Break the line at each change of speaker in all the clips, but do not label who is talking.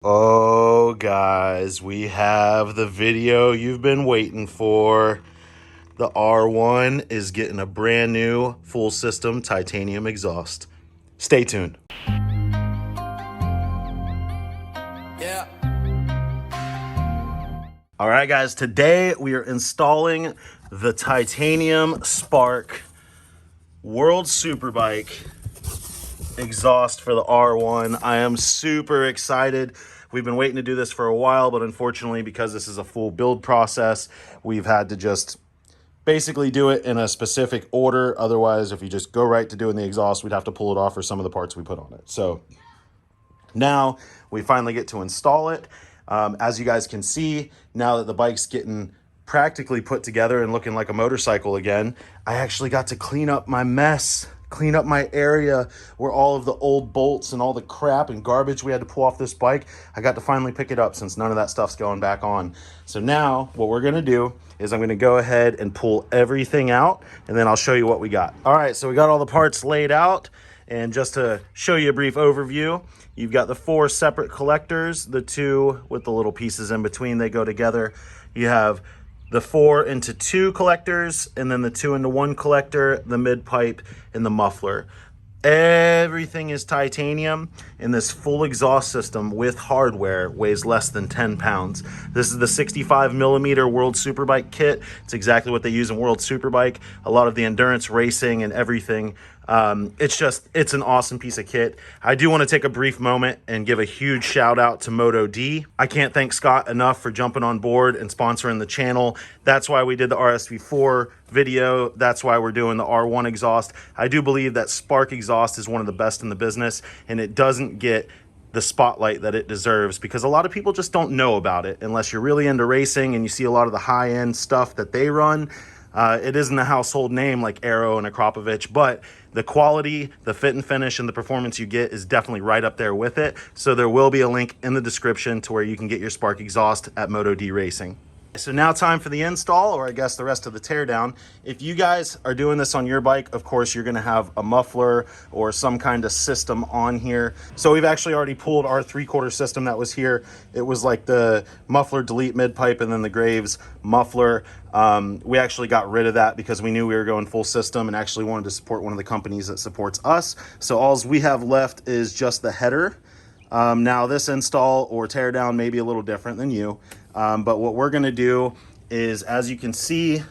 Oh, guys, we have the video you've been waiting for. The R1 is getting a brand new full system titanium exhaust. Stay tuned.
Yeah.
All right, guys, today we are installing the titanium Spark World Superbike exhaust for the R1. I am super excited. We've been waiting to do this for a while, but unfortunately, because this is a full build process, we've had to just basically do it in a specific order. Otherwise, if you just go right to doing the exhaust, we'd have to pull it off for some of the parts we put on it. So now we finally get to install it. As you guys can see, now that the bike's getting practically put together and looking like a motorcycle again, I actually got to clean up my mess, clean up my area where all of the old bolts and all the crap and garbage we had to pull off this bike. I got to finally pick it up since none of that stuff's going back on. So now what we're gonna do is I'm gonna go ahead and pull everything out, and then I'll show you what we got. All right, so we got all the parts laid out, and just to show you a brief overview, you've got the 4 separate collectors, the 2 with the little pieces in between, they go together. You have the 4 into 2 collectors, and then the 2 into 1 collector, the mid pipe, and the muffler. Everything is titanium, and this full exhaust system with hardware weighs less than 10 pounds. This is the 65 millimeter World Superbike kit. It's exactly what they use in World Superbike. A lot of the endurance racing and everything. It's an awesome piece of kit. I do want to take a brief moment and give a huge shout out to Moto D. I can't thank Scott enough for jumping on board and sponsoring the channel. That's why we did the RSV4 video. That's why we're doing the R1 exhaust. I do believe that Spark exhaust is one of the best in the business, and it doesn't get the spotlight that it deserves because a lot of people just don't know about it unless you're really into racing and you see a lot of the high-end stuff that they run. It isn't a household name like Aero and Akrapovic, but the quality, the fit and finish, and the performance you get is definitely right up there with it. So there will be a link in the description to where you can get your Spark exhaust at Moto D Racing. So now time for the install, or I guess the rest of the teardown. If you guys are doing this on your bike, of course, you're gonna have a muffler or some kind of system on here. So we've actually already pulled our 3/4 system that was here. It was like the muffler delete mid pipe and then the Graves muffler. We actually got rid of that because we knew we were going full system and actually wanted to support one of the companies that supports us. So all we have left is just the header. Now this install or teardown may be a little different than you. But what we're gonna do is, as you can see,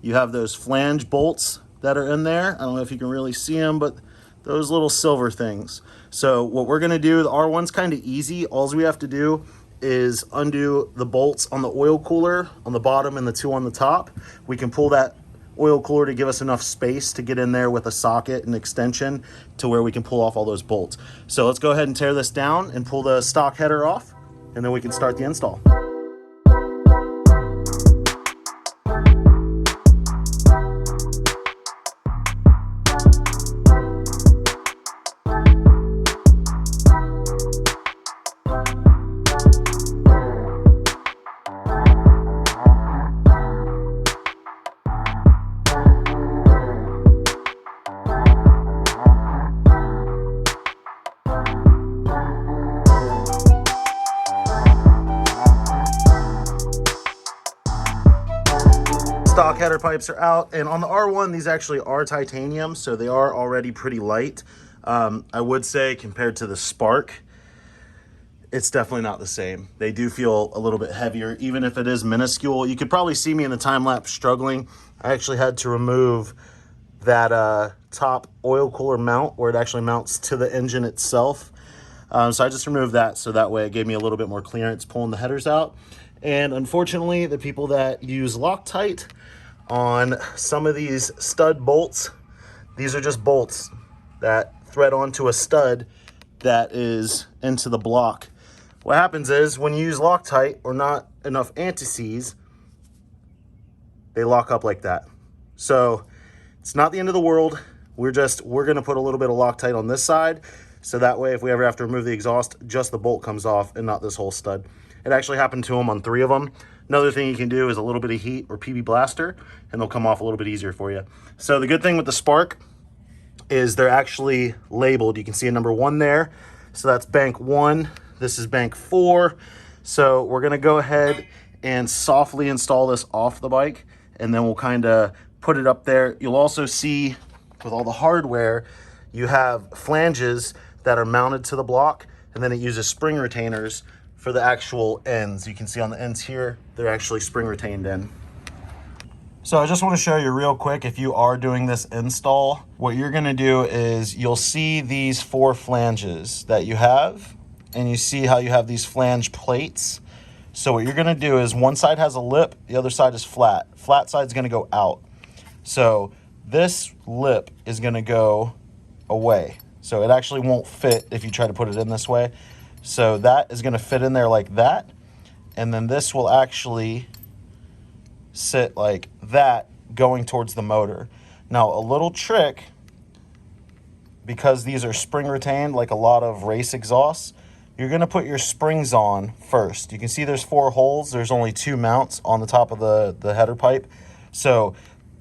you have those flange bolts that are in there. I don't know if you can really see them, but those little silver things. So what we're gonna do, the R1's kind of easy. All we have to do is undo the bolts on the oil cooler on the bottom and the 2 on the top. We can pull that oil cooler to give us enough space to get in there with a socket and extension to where we can pull off all those bolts. So let's go ahead and tear this down and pull the stock header off, and then we can start the install. Stock header pipes are out, and on the R1 these actually are titanium, so they are already pretty light. I would say compared to the Spark, it's definitely not the same. They do feel a little bit heavier, even if it is minuscule. You could probably see me in the time lapse struggling. I actually had to remove that top oil cooler mount where it actually mounts to the engine itself. So I just removed that so that way it gave me a little bit more clearance pulling the headers out. And unfortunately, the people that use Loctite on some of these stud bolts, these are just bolts that thread onto a stud that is into the block. What happens is when you use Loctite or not enough anti-seize, they lock up like that. So it's not the end of the world. We're gonna put a little bit of Loctite on this side, so that way if we ever have to remove the exhaust, just the bolt comes off and not this whole stud. It actually happened to them on 3 of them. Another thing you can do is a little bit of heat or PB Blaster, and they'll come off a little bit easier for you. So the good thing with the Spark is they're actually labeled. You can see a number 1 there. So that's bank 1, This is bank 4. So we're gonna go ahead and softly install this off the bike, and then we'll kind of put it up there. You'll also see with all the hardware, you have flanges that are mounted to the block, and then it uses spring retainers for the actual ends. You can see on the ends here, they're actually spring retained in. So I just want to show you real quick, if you are doing this install, what you're going to do is you'll see these 4 flanges that you have, and you see how you have these flange plates. So what you're going to do is one side has a lip, the other side is flat. Flat side's going to go out. So this lip is going to go away. So it actually won't fit if you try to put it in this way. So that is going to fit in there like that. And then this will actually sit like that going towards the motor. Now a little trick, because these are spring retained like a lot of race exhausts, you're going to put your springs on first. You can see there's 4 holes. There's only 2 mounts on the top of the header pipe. So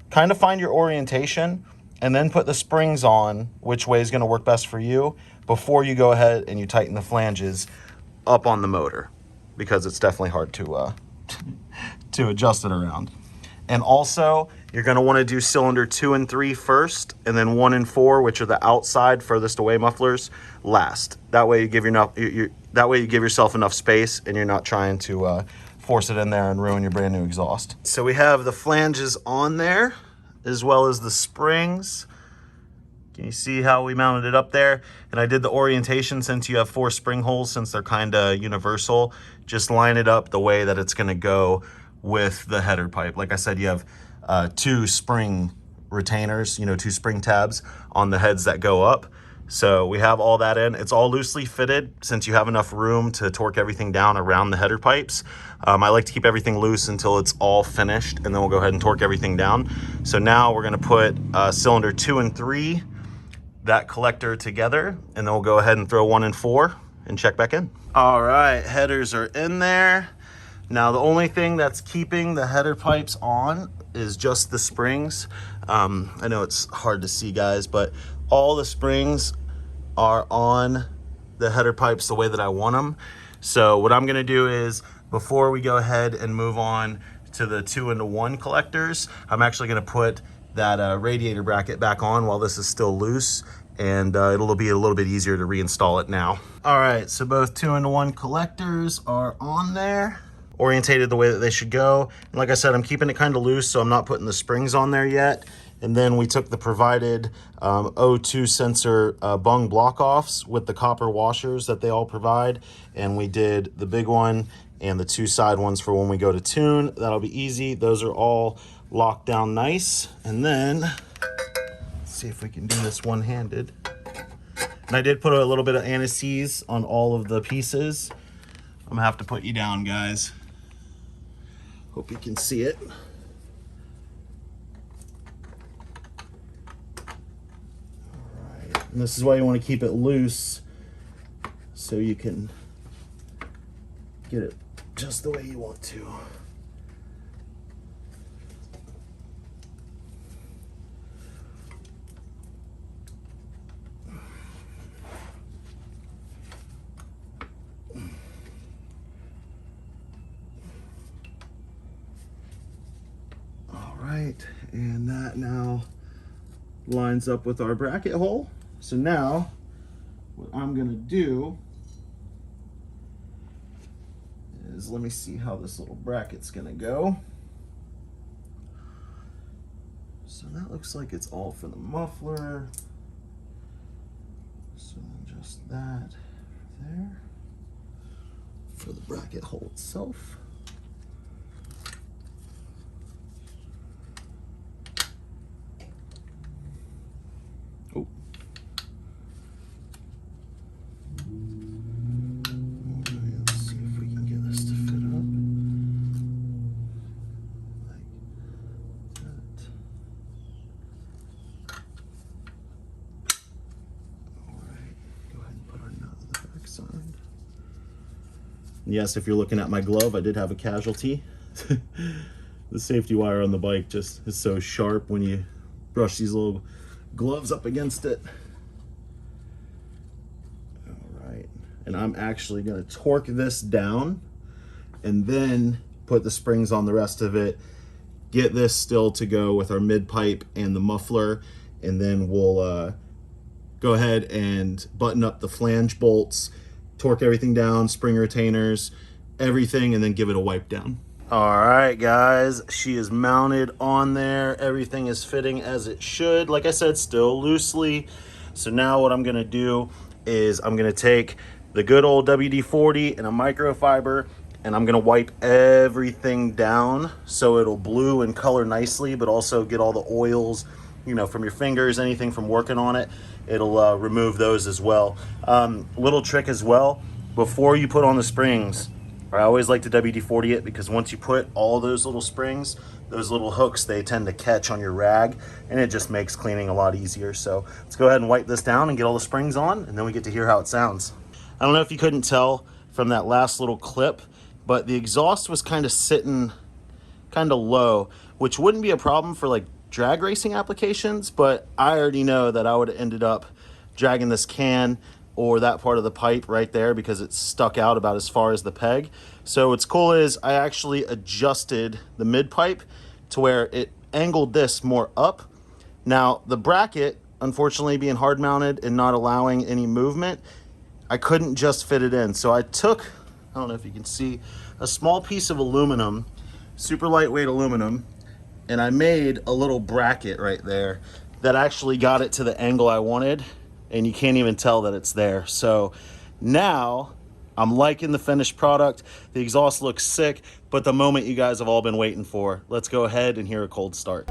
kind of find your orientation and then put the springs on which way is going to work best for you before you go ahead and you tighten the flanges up on the motor, because it's definitely hard to adjust it around. And also, you're going to want to do cylinder 2 and 3 first, and then 1 and 4, which are the outside furthest away mufflers, last. That way you give yourself enough space, and you're not trying to force it in there and ruin your brand new exhaust. So we have the flanges on there, as well as the springs. Can you see how we mounted it up there? And I did the orientation, since you have 4 spring holes, since they're kind of universal, just line it up the way that it's going to go with the header pipe. Like I said, you have 2 spring retainers, 2 spring tabs on the heads that go up. So we have all that in. It's all loosely fitted, since you have enough room to torque everything down around the header pipes. I like to keep everything loose until it's all finished, and then we'll go ahead and torque everything down. So now we're going to put cylinder 2 and 3, that collector together, and then we'll go ahead and throw 1 and 4 and check back in. All right, headers are in there. Now the only thing that's keeping the header pipes on is just the springs. I know it's hard to see, guys, but all the springs are on the header pipes the way that I want them. So what I'm gonna do is, before we go ahead and move on to the 2-into-1 collectors, I'm actually gonna put that radiator bracket back on while this is still loose, and it'll be a little bit easier to reinstall it now. All right, so both 2-into-1 collectors are on there, orientated the way that they should go. And like I said, I'm keeping it kind of loose, so I'm not putting the springs on there yet. And then we took the provided O2 sensor bung block offs with the copper washers that they all provide, and we did the big one and the 2 side ones for when we go to tune. That'll be easy. Those are all locked down nice. And then let's see if we can do this one-handed. And I did put a little bit of anti-seize on all of the pieces. I'm gonna have to put you down, guys. Hope you can see it. All right, and this is why you want to keep it loose, so you can get it just the way you want to. Right, and that now lines up with our bracket hole. So now what I'm gonna do is, let me see how this little bracket's gonna go. So that looks like it's all for the muffler. So just that there for the bracket hole itself. Oh. Let's see if we can get this to fit up like that. All right, go ahead and put our nut on the back side. Yes, if you're looking at my glove, I did have a casualty. The safety wire on the bike just is so sharp when you brush these little gloves up against it. All right, and I'm actually going to torque this down and then put the springs on the rest of it, get this still to go with our mid pipe and the muffler, and then we'll go ahead and button up the flange bolts, torque everything down, spring retainers, everything, and then give it a wipe down. All right, guys, she is mounted on there. Everything is fitting as it should. Like I said, still loosely. So now what I'm gonna do is I'm gonna take the good old WD-40 and a microfiber, and I'm gonna wipe everything down so it'll blue and color nicely, but also get all the oils, you know, from your fingers, anything from working on it. It'll remove those as well. Little trick as well, before you put on the springs, I always like to WD-40 it, because once you put all those little springs, those little hooks, they tend to catch on your rag, and it just makes cleaning a lot easier. So let's go ahead and wipe this down and get all the springs on, and then we get to hear how it sounds. I don't know if you couldn't tell from that last little clip, but the exhaust was kind of sitting kind of low, which wouldn't be a problem for like drag racing applications, but I already know that I would have ended up dragging this can or that part of the pipe right there because it's stuck out about as far as the peg. So what's cool is I actually adjusted the mid pipe to where it angled this more up. Now the bracket, unfortunately being hard mounted and not allowing any movement, I couldn't just fit it in. So I took, I don't know if you can see, a small piece of aluminum, super lightweight aluminum, and I made a little bracket right there that actually got it to the angle I wanted, and you can't even tell that it's there. So now I'm liking the finished product. The exhaust looks sick, but the moment you guys have all been waiting for. Let's go ahead and hear a cold start.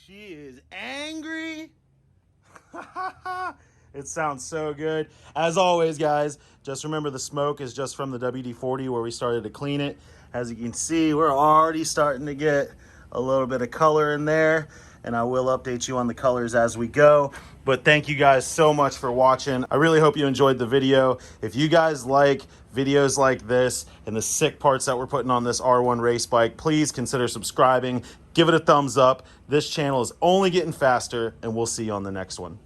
She is angry. It sounds so good. As always, guys, just remember the smoke is just from the WD-40 where we started to clean it. As you can see, we're already starting to get a little bit of color in there, and I will update you on the colors as we go. But thank you guys so much for watching. I really hope you enjoyed the video. If you guys like videos like this and the sick parts that we're putting on this R1 race bike, please consider subscribing. Give it a thumbs up. This channel is only getting faster, and we'll see you on the next one.